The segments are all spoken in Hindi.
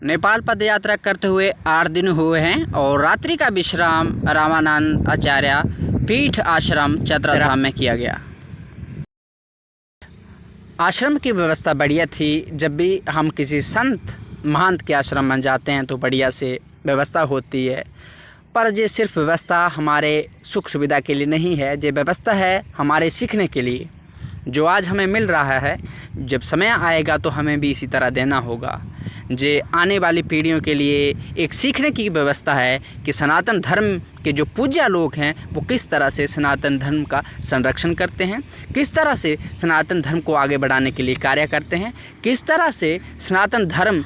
नेपाल पद यात्रा करते हुए 8 दिन हुए हैं और रात्रि का विश्राम रामानंद आचार्य पीठ आश्रम चतराधाम में किया गया। आश्रम की व्यवस्था बढ़िया थी। जब भी हम किसी संत महंत के आश्रम में जाते हैं तो बढ़िया से व्यवस्था होती है, पर ये सिर्फ व्यवस्था हमारे सुख सुविधा के लिए नहीं है, ये व्यवस्था है हमारे सीखने के लिए। जो आज हमें मिल रहा है, जब समय आएगा तो हमें भी इसी तरह देना होगा। जे आने वाली पीढ़ियों के लिए एक सीखने की व्यवस्था है कि सनातन धर्म के जो पूज्य लोग हैं वो किस तरह से सनातन धर्म का संरक्षण करते हैं, किस तरह से सनातन धर्म को आगे बढ़ाने के लिए कार्य करते हैं, किस तरह से सनातन धर्म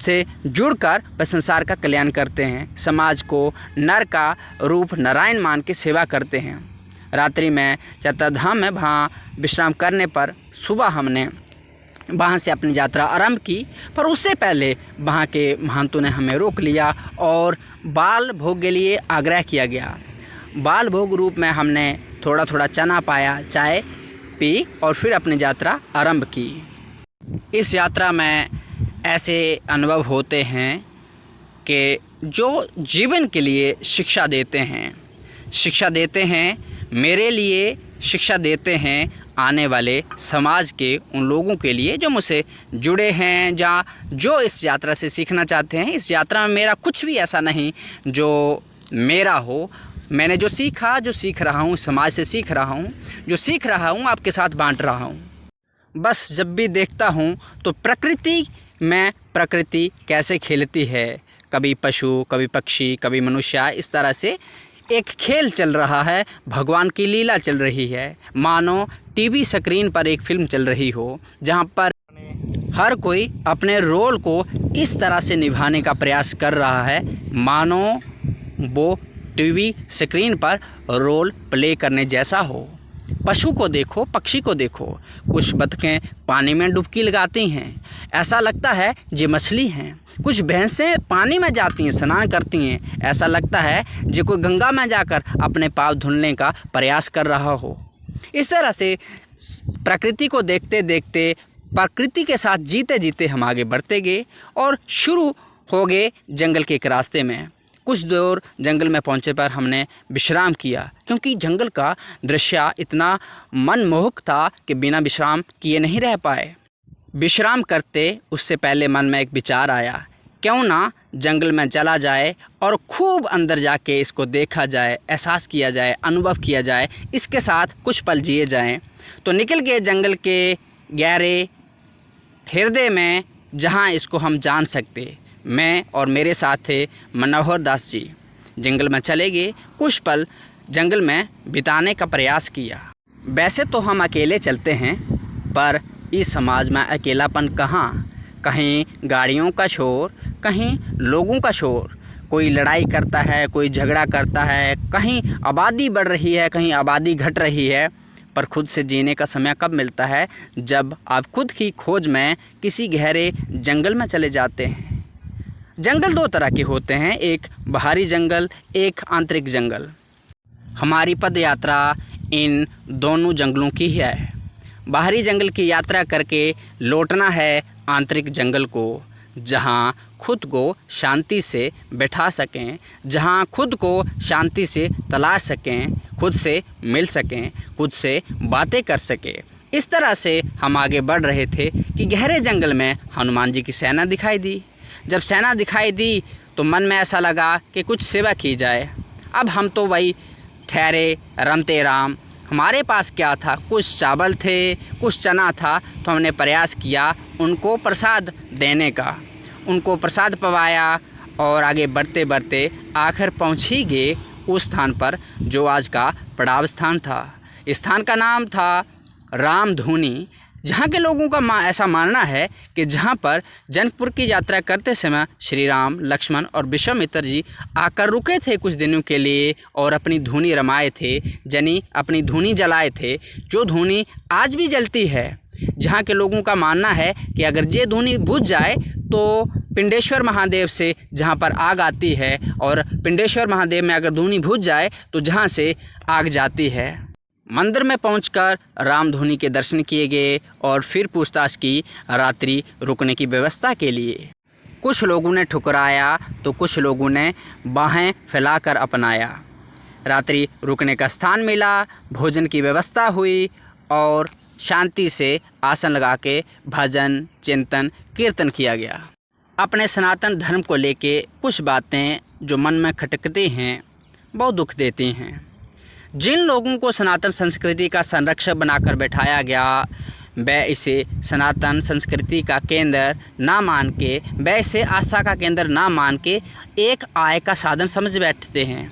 से जुड़कर वे संसार का कल्याण करते हैं, समाज को नर का रूप नारायण मान के सेवा करते हैं। रात्रि में चतराधाम में वहाँ विश्राम करने पर सुबह हमने वहाँ से अपनी यात्रा आरंभ की, पर उससे पहले वहाँ के महंतों ने हमें रोक लिया और बाल भोग के लिए आग्रह किया गया। बाल भोग रूप में हमने थोड़ा थोड़ा चना पाया, चाय पी और फिर अपनी यात्रा आरंभ की। इस यात्रा में ऐसे अनुभव होते हैं कि जो जीवन के लिए शिक्षा देते हैं, मेरे लिए शिक्षा देते हैं, आने वाले समाज के उन लोगों के लिए जो मुझसे जुड़े हैं, जो इस यात्रा से सीखना चाहते हैं। इस यात्रा में मेरा कुछ भी ऐसा नहीं जो मेरा हो। मैंने जो सीखा, जो सीख रहा हूँ, समाज से सीख रहा हूँ, जो सीख रहा हूँ आपके साथ बांट रहा हूँ। बस जब भी देखता हूँ तो प्रकृति में प्रकृति कैसे खेलती है, कभी पशु, कभी पक्षी, कभी मनुष्य, इस तरह से एक खेल चल रहा है, भगवान की लीला चल रही है। मानो टीवी स्क्रीन पर एक फिल्म चल रही हो, जहाँ पर हर कोई अपने रोल को इस तरह से निभाने का प्रयास कर रहा है मानो वो टीवी स्क्रीन पर रोल प्ले करने जैसा हो। पशु को देखो, पक्षी को देखो, कुछ बतखें पानी में डुबकी लगाती हैं, ऐसा लगता है ये मछली हैं। कुछ भैंसें पानी में जाती हैं, स्नान करती हैं, ऐसा लगता है जो कोई गंगा में जाकर अपने पाँव धुलने का प्रयास कर रहा हो। इस तरह से प्रकृति को देखते देखते, प्रकृति के साथ जीते जीते हम आगे बढ़ते गए और शुरू हो गए जंगल के एक रास्ते में। कुछ दूर जंगल में पहुंचे पर हमने विश्राम किया, क्योंकि जंगल का दृश्य इतना मनमोहक था कि बिना विश्राम किए नहीं रह पाए। विश्राम करते उससे पहले मन में एक विचार आया, क्यों ना जंगल में चला जाए और खूब अंदर जाके इसको देखा जाए, एहसास किया जाए, अनुभव किया जाए, इसके साथ कुछ पल जिए जाएं। तो निकल गए जंगल के गहरे हृदय में, जहाँ इसको हम जान सकते। मैं और मेरे साथ थे मनोहर दास जी। जंगल में चले गए, कुछ पल जंगल में बिताने का प्रयास किया। वैसे तो हम अकेले चलते हैं, पर इस समाज में अकेलापन कहाँ। कहीं गाड़ियों का शोर, कहीं लोगों का शोर, कोई लड़ाई करता है, कोई झगड़ा करता है, कहीं आबादी बढ़ रही है, कहीं आबादी घट रही है। पर खुद से जीने का समय कब मिलता है? जब आप खुद की खोज में किसी गहरे जंगल में चले जाते हैं। जंगल दो तरह के होते हैं, एक बाहरी जंगल, एक आंतरिक जंगल। हमारी पद यात्रा इन दोनों जंगलों की है। बाहरी जंगल की यात्रा करके लौटना है आंतरिक जंगल को, जहां खुद को शांति से बैठा सकें, जहां खुद को शांति से तलाश सकें, खुद से मिल सकें, खुद से बातें कर सकें। इस तरह से हम आगे बढ़ रहे थे कि गहरे जंगल में हनुमान जी की सेना दिखाई दी। जब सेना दिखाई दी तो मन में ऐसा लगा कि कुछ सेवा की जाए। अब हम तो वही ठहरे रमते राम। हमारे पास क्या था? कुछ चावल थे, कुछ चना था, तो हमने प्रयास किया उनको प्रसाद देने का। उनको प्रसाद पवाया और आगे बढ़ते बढ़ते आखिर पहुँच ही गए उस स्थान पर जो आज का पड़ाव स्थान था। इस स्थान का नाम था रामधुनी, जहाँ के लोगों का ऐसा मानना है कि जहाँ पर जनकपुर की यात्रा करते समय श्री राम, लक्ष्मण और विश्वामित्र जी आकर रुके थे कुछ दिनों के लिए और अपनी धूनी रमाए थे, अपनी धूनी जलाए थे, जो धूनी आज भी जलती है। जहाँ के लोगों का मानना है कि अगर ये धूनी बुझ जाए तो पिंडेश्वर महादेव से जहाँ पर आग आती है, और पिंडेश्वर महादेव में अगर धूनी बुझ जाए तो जहाँ से आग जाती है। मंदिर में पहुंचकर रामधुनी के दर्शन किए गए और फिर पूछताछ की रात्रि रुकने की व्यवस्था के लिए। कुछ लोगों ने ठुकराया तो कुछ लोगों ने बाहें फैलाकर अपनाया। रात्रि रुकने का स्थान मिला, भोजन की व्यवस्था हुई और शांति से आसन लगा के भजन, चिंतन, कीर्तन किया गया। अपने सनातन धर्म को लेके कुछ बातें जो मन में खटकती हैं, बहुत दुख देती हैं। जिन लोगों को सनातन संस्कृति का संरक्षक बनाकर बैठाया गया, वे इसे सनातन संस्कृति का केंद्र ना मान के, वे इसे आस्था का केंद्र ना मान के एक आय का साधन समझ बैठते हैं,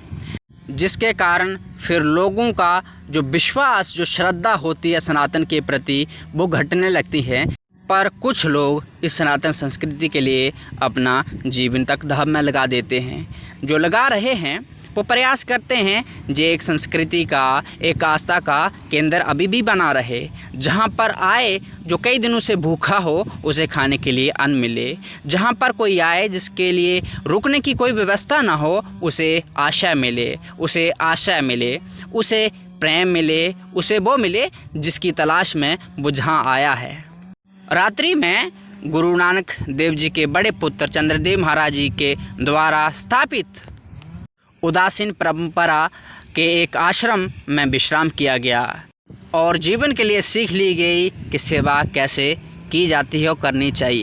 जिसके कारण फिर लोगों का जो विश्वास, जो श्रद्धा होती है सनातन के प्रति, वो घटने लगती है। पर कुछ लोग इस सनातन संस्कृति के लिए अपना जीवन तक दांव में लगा देते हैं। जो लगा रहे हैं वो प्रयास करते हैं जे एक संस्कृति का, एक आस्था का केंद्र अभी भी बना रहे, जहाँ पर आए जो कई दिनों से भूखा हो उसे खाने के लिए अन्न मिले, जहाँ पर कोई आए जिसके लिए रुकने की कोई व्यवस्था ना हो उसे आशा मिले, उसे आशा मिले, उसे प्रेम मिले, उसे वो मिले जिसकी तलाश में वो जहाँ आया है। रात्रि में गुरु नानक देव जी के बड़े पुत्र चंद्रदेव महाराज जी के द्वारा स्थापित उदासीन परंपरा के एक आश्रम में विश्राम किया गया और जीवन के लिए सीख ली गई कि सेवा कैसे की जाती है और करनी चाहिए।